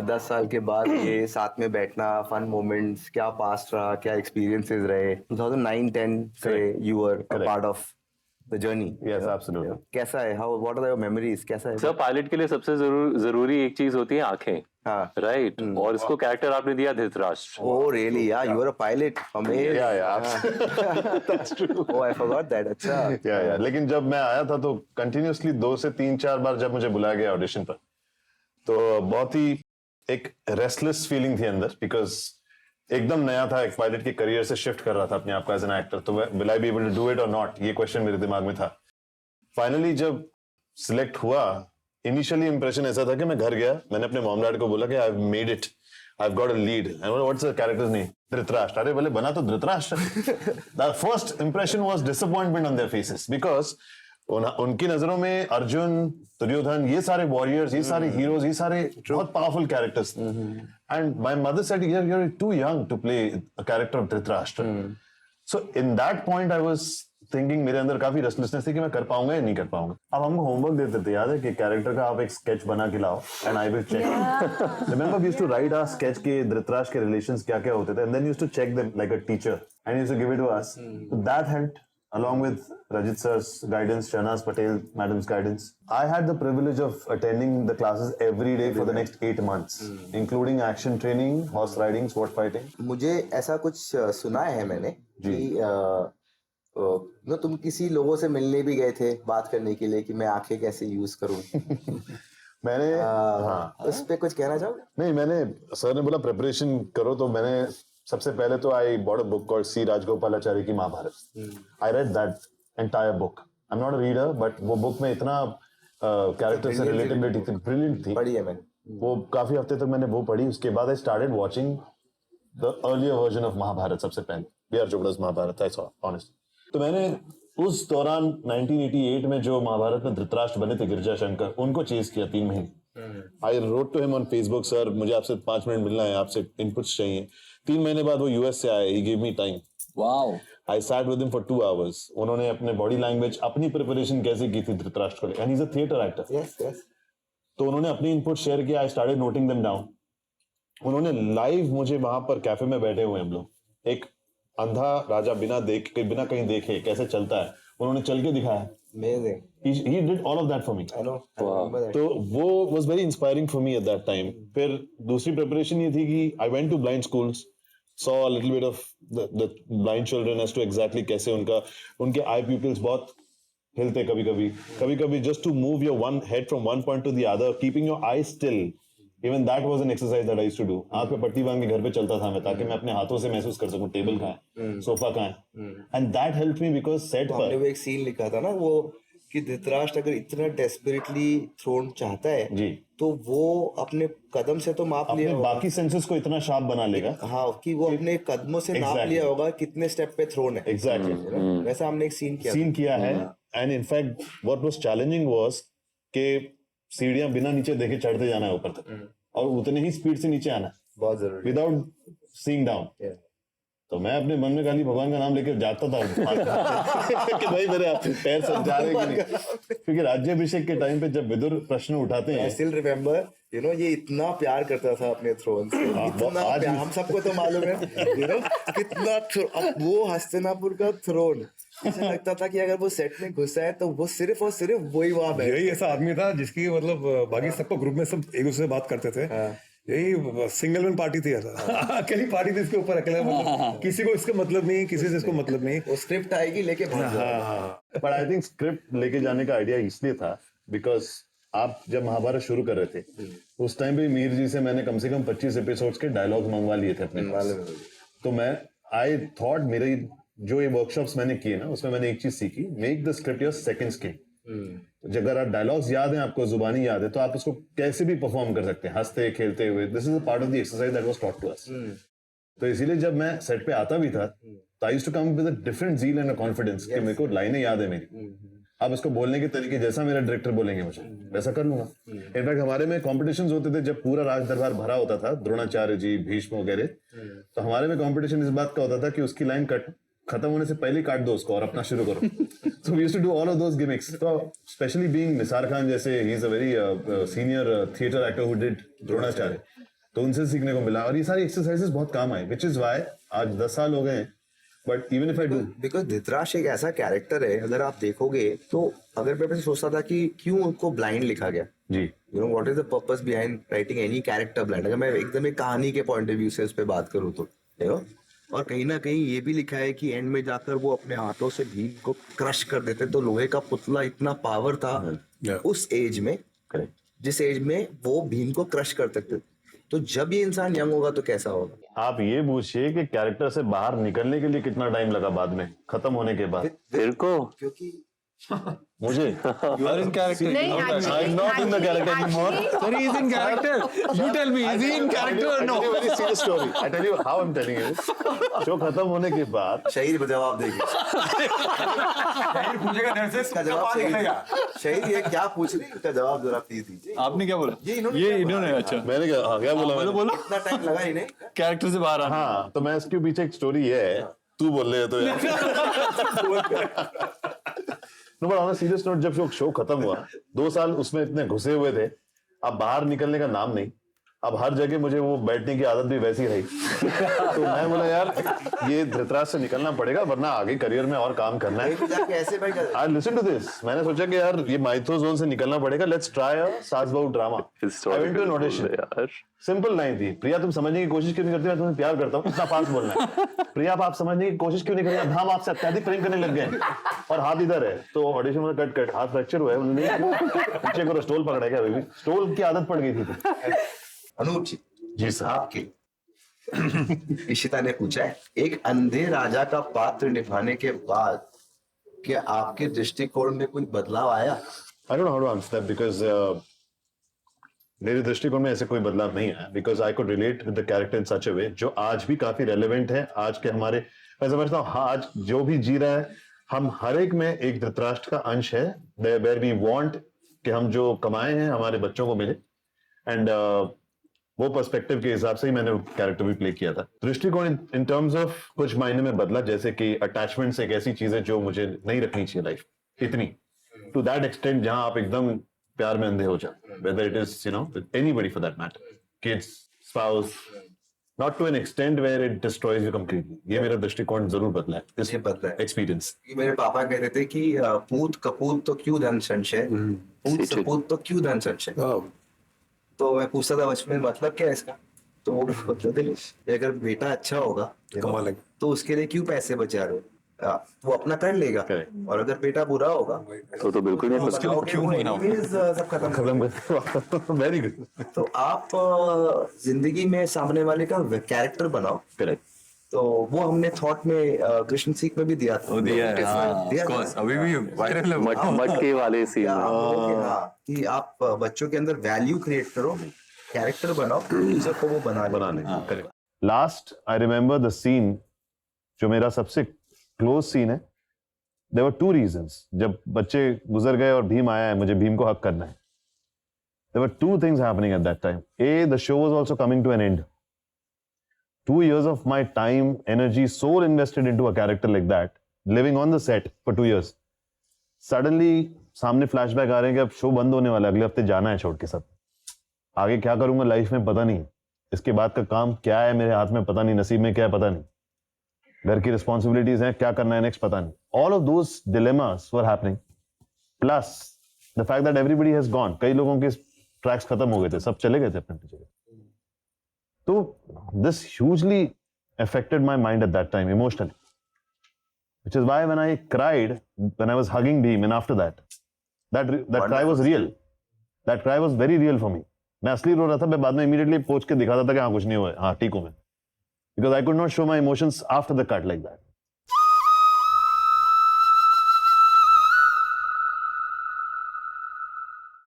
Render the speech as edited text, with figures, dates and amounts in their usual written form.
10 साल के बाद ये साथ में बैठना, फन मोमेंट्स, क्या पास्ट रहा, क्या एक्सपीरियंसेस रहे 2009-10 से you were a part of the journey. Yes absolutely. कैसा है, how what are your memories, कैसा है? सर पायलट के लिए सबसे जरूरी एक चीज होती है आंखें। हाँ राइट। और इसको कैरेक्टर आपने दिया Dhritarashtra. Oh really? Yeah, you were a pilot. Amazing. Yeah. That's true. Oh, I forgot that. अच्छा। Yeah. लेकिन जब मैं आया था तो कंटिन्यूअसली 2 से 3-4 बार जब मुझे बुलाया गया ऑडिशन पर, तो बहुत ही एक रेस्टलेस फीलिंग थी अंदर, बिकॉज एकदम नया था, एक पायलट के करियर से शिफ्ट कर रहा था अपने आप को एज एन एक्टर, तो will I be able to do it और नॉट, ये क्वेश्चन मेरे दिमाग में था। फाइनली जब सिलेक्ट हुआ, इनिशियली इंप्रेशन ऐसा था कि मैं घर गया, मैंने अपने मॉम डैड को बोला कि I have made it, I have got a lead, and what's the characters name? Dhritarashtra. अरे बोले बना तो Dhritarashtra. The first impression was disappointment on their faces, because उनकी नजरों में अर्जुन, दुर्योधन, ये सारे वॉरियर्स, ये सारे हीरोज, ये सारे बहुत powerful characters, and my mother said you are too young to play a character of Dhritarashtra. So in that point I was thinking, मेरे अंदर काफी रेस्टलेसनेस थी कि मैं कर पाऊंगा या नहीं कर पाऊंगा। अब हमको होमवर्क देते थे, याद है कि कैरेक्टर का आप एक स्केच बना के लाओ and I will check. Remember we used to write our sketch के धृतराष्ट्र के रिलेशंस क्या क्या होते थे, and then used to check them like a teacher and used to give it to us. That helped along with Rajit sir's guidance, Shahnaaz Patel madam's guidance. I had the privilege of attending the classes every day for the next 8 months, including action training, horse riding, sword fighting. मुझे ऐसा कुछ सुना है मैंने कि तुम किसी लोगों से मिलने भी गए थे बात करने के लिए कि मैं आंखें कैसे यूज करूं। मैंने उस पे कुछ कहना चाहोगे? नहीं, मैंने सर ने बोला प्रिपरेशन करो, तो मैंने सबसे पहले तो I bought a book called C Rajagopalachari की Mahabharat. I read that entire book. I am not a reader, but वो बुक में इतना कैरेक्टर से रिलेटेबिलिटी थी, ब्रिलियंट थी। पढ़ी है मैंने वो, काफी हफ्ते तक मैंने वो पढ़ी। उसके बाद I started watching the earlier version of Mahabharat, सबसे पहले B R. Chopra's Mahabharat. I saw honest, तो मैंने उस दौरान 1988 में जो महाभारत में धृतराष्ट्र बने थे गिरजा शंकर, उनको चेज किया 3 महीने। I wrote to him on Facebook, sir मुझे आपसे 5 मिनट मिलना है, आपसे इनपुट्स चाहिए। 3 महीने बाद वो यूएस से आए, he give me time. Wow. I sat with him for 2 hours. उन्होंने अपने बॉडी लैंग्वेज, अपनी प्रिपरेशन कैसे की थी धृतराष्ट्र को, and he is a theatre actor. Yes yes. तो उन्होंने अपनी इनपुट शेयर किया, I started noting them down. उन्होंने लाइव मुझे वहां पर कैफे में बैठे हुए हम लोग, एक अंधा राजा बिना कहीं देखे कैसे चलता है, उन्होंने चल के दिखाया। Amazing. He did all of that for me. I know. I remember that. तो वो was very inspiring for me at that time. फिर दूसरी प्रिपरेशन ये थी कि I went to blind schools, saw a little bit of the blind children as to exactly कैसे उनके eye pupils बहुत हिलते कभी-कभी just to move your one head from one point to the other, keeping your eyes still. Even that was an exercise that I used to do. आँख पे पट्टी बांध के घर पे चलता था मैं, ताकि मैं अपने हाथों से महसूस कर सकूं टेबल कहाँ है, सोफा कहाँ है, and that helped me because set पर हमने वो एक सीन लिखा था ना, वो कि धृतराष्ट्र अगर इतना डेस्परेटली थ्रोन चाहता है जी, तो वो अपने कदम से तो माप लिया होगा, बाकी सेंसेस को इतना शार्प बना लेगा। हाँ, कि वो अपने कदमों से नाप लिया होगा कितने स्टेप पे थ्रोन है। एग्जैक्टली वैसा हमने एक सीन किया है। And in fact what was challenging was कि सीढ़ियां बिना नीचे देखे चढ़ते जाना है ऊपर तक, और उतने ही स्पीड से नीचे आना, बहुत जरूरी, विदाउट सीइंग डाउन। तो मैं अपने मन में खाली भगवान का नाम लेकर जाता था कि भाई मेरे पैर सब जा रहे कि नहीं, क्योंकि राज्याभिषेक के टाइम पे जब विदुर प्रश्न उठाते हैं, I still remember, ये इतना प्यार करता था अपने थ्रोन से, इतना प्यार, हम सबको तो मालूम है, कितना अब वो हस्तिनापुर का थ्रोन, ऐसा लगता था कि अगर वो सेट में घुसा है तो वो सिर्फ और सिर्फ वही वहां बैठा। यही ऐसा आदमी था जिसकी मतलब बाकी सबको ग्रुप में सब एक दूसरे से बात करते थे। यही सिंगल मैन पार्टी थी, अकेली पार्टी थी इसके ऊपर, अकेला, मतलब किसी को इसका मतलब नहीं, किसी से इसको मतलब नहीं। वो स्क्रिप्ट आएगी लेके भाग जाओ। बट आई थिंक स्क्रिप्ट लेके जाने का आइडिया इसलिए था बिकॉज आप जब महाभारत शुरू कर रहे थे उस टाइम पे मीर जी से मैंने कम से कम 25 एपिसोड्स के डायलॉग मंगवा लिए थे अपने पास। तो मैं आई थॉट मेरे जो ये वर्कशॉप्स मैंने किए ना, उसमें मैंने एक चीज सीखी, make the script your second skin. अगर आप डायलॉग्स याद हैं, आपको जुबानी याद है, तो आप उसको कैसे भी परफॉर्म कर सकते हैं हंसते खेलते हुए। This is a part of the exercise that was taught to us. तो इसीलिए जब मैं सेट पे आता भी था तो I used to come with a different zeal and a confidence कि मेरे को लाइनें याद है मेरी, अब इसको बोलने के तरीके जैसा मेरा डायरेक्टर बोलेंगे मुझे वैसा कर लूंगा। इनफैक्ट हमारे में कॉम्पिटिशंस होते थे जब पूरा राज दरबार भरा होता था, द्रोणाचार्य जी, भीष्म वगैरह, तो हमारे में कॉम्पिटिशन इस बात का होता था कि उसकी लाइन खत्म होने से पहले काट दो उसको और अपना शुरू करो। So we used to do all of those gimmicks. So especially being Nisar Khan जैसे, he is a very senior theatre actor who did Dronacharya. तो उनसे सीखने को मिला और ये सारी एक्सरसाइजेस बहुत काम आए, विच इज वाई आज 10 साल हो गए हैं, but even if I do because Dhritarashtra एक ऐसा कैरेक्टर है, अगर आप देखोगे तो अगर मैं पहले सोचता था कि क्यों उनको ब्लाइंड लिखा गया, जी you know what is the purpose behind writing any character blind, अगर मैं एकदम एक कहानी के पॉइंट ऑफ व्यू से उस पर बात करूँ तो यू नो, और कहीं ना कहीं ये भी लिखा है कि एंड में जाकर वो अपने हाथों से भीम को क्रश कर देते, तो लोहे का पुतला इतना पावर था उस एज में, जिस एज में वो भीम को क्रश कर सकते, तो जब ये इंसान यंग होगा तो कैसा होगा। आप ये पूछिए कि कैरेक्टर से बाहर निकलने के लिए कितना टाइम लगा बाद में, खत्म होने के बाद। तेरे को क्योंकि मुझे You are in character. नहीं, I'm not in the character anymore. Sir, he is in character. You tell me, is he in character or no? very serious story. I tell you how I'm telling you. Show खत्म होने के बाद शहीद जवाब देगी, इसका जवाब शहीद ये क्या पूछ रही है, इसका जवाब जरा प्लीज दीजिए। आपने क्या बोला? ये इन्होंने ये क्या इन्होंने बोला? अच्छा मैंने क्या बोला मैंने? बोलो इतना टाइम लगा ही नहीं। कैरेक्टर से बाहर आना। हाँ, तो मैं इसके पीछे एक स्टोरी है, तू बोल रहे हो तो यार। No but on a serious note, जब शो खत्म हुआ 2 साल उसमें इतने घुसे हुए थे, अब बाहर निकलने का नाम नहीं, अब हर जगह मुझे वो बैठने की आदत भी वैसी रही। तो मैं बोला यार ये धृतराष्ट्र से निकलना पड़ेगा, वरना आगे करियर में और काम करना है। कहीं जाके ऐसे बैठ जाते। आई लिसन टू दिस, मैंने सोचा कि यार ये माइथो जोन से निकलना पड़ेगा, let's try a saas bahu drama. I went to an audition, यार सिंपल लाइन थी, प्रिया तुम समझने की कोशिश क्यों नहीं करती, मैं तुम्हें प्यार करता हूँ, इतना फास्ट बोलना है। प्रिया आप समझने की कोशिश क्यों नहीं कर रही, हम आपसे अत्यधिक प्रेम करने लग गए और हाथ इधर है। तो ऑडिशन में कट हाथ फ्रैक्चर हुआ है, उन्होंने नीचे करो, स्टोल पकड़ा क्या, बेबी स्टोल की आदत पड़ गई थी। अनूप जी साहब के इशिता ने पूछा है, एक अंधे राजा का पात्र निभाने के बाद क्या आपके दृष्टिकोण में कोई बदलाव आया? I don't know how to answer that because मेरे दृष्टिकोण में ऐसे कोई बदलाव नहीं आया, because I could relate with the character in such a way जो आज भी काफी रेलेवेंट है। आज के हमारे, मैं समझता हूँ आज जो भी जी रहा है, हम हर एक में एक धृतराष्ट्र का अंश है, वेयर वी वांट कि हम जो कमाए हैं हमारे बच्चों को मिले, एंड वो पर्सपेक्टिव के हिसाब से ही मैंने कैरेक्टर भी प्ले किया था। दृष्टिकोण इन टर्म्स ऑफ कुछ मायने में बदला, जैसे कि अटैचमेंट एक ऐसी चीज है जो मुझे नहीं रखनी चाहिए लाइफ इतनी, टू दैट एक्सटेंट जहां आप एकदम प्यार में अंधे हो जाते, whether it is you know with anybody for that matter, kids, spouse, not to an extent where it destroys you completely. ये मेरा दृष्टिकोण जरूर बदला है, ये बदला है एक्सपीरियंस। मेरे पापा कहते थे कि पूत कपूत तो क्यों धन संशय, पूत सपूत तो क्यों धन संशय। तो मैं पूछता था बचपन में मतलब क्या है इसका, तो वो बताते थे अगर बेटा अच्छा होगा तो उसके लिए क्यों पैसे बचा रहे हो, वो अपना कर लेगा, और अगर बेटा बुरा होगा तो बिल्कुल नहीं बचा। क्यों नहीं ना सब खत्म। Very good. तो आप जिंदगी में सामने वाले का कैरेक्टर बनाओ, करेक्ट। तो वो हमने थॉट में कृष्ण सीख में भी दिया था। वो दिया है, हाँ, दिया of था। course, अभी भी वायरल है। मटके वाले सीन क्या में। आप बोलोगे, हाँ, कि आप बच्चों के अंदर वैल्यू क्रिएट करो, कैरेक्टर बनाओ, टीचर को वो बनाने। Correct. Last I remember the scene जो मेरा सबसे क्लोज सीन है। There were 2 reasons. जब बच्चे गुजर गए और भीम आया है, मुझे भीम को हक करना है। There were 2 things happening at that time. A, the show was also coming to an end. 2 years of my time, energy, soul invested into a character like that, living on the set for 2 years. Suddenly सामने flashback आ रहे हैं कि अब show बंद होने वाला है, अगले हफ्ते जाना है छोड़ के सब। आगे क्या करूंगा लाइफ में पता नहीं, इसके बाद का काम क्या है मेरे हाथ में पता नहीं, नसीब में क्या है पता नहीं, घर की रिस्पॉन्सिबिलिटीज हैं, क्या करना है नेक्स्ट पता नहीं। All of those dilemmas were happening, plus the fact that everybody has gone. कई लोगों के ट्रैक्स खत्म हो गए थे, सब चले गए थे अपनी जगह। So this hugely affected my mind at that time emotionally, which is why when I cried when I was hugging Bheem, and after that cry was real. That cry was very real for me. मैं असली रो रहा था, मैं बाद में immediately पोंछ के दिखाता था कि हाँ कुछ नहीं हुआ है, हाँ ठीक हूँ मैं, because I could not show my emotions after the cut like that.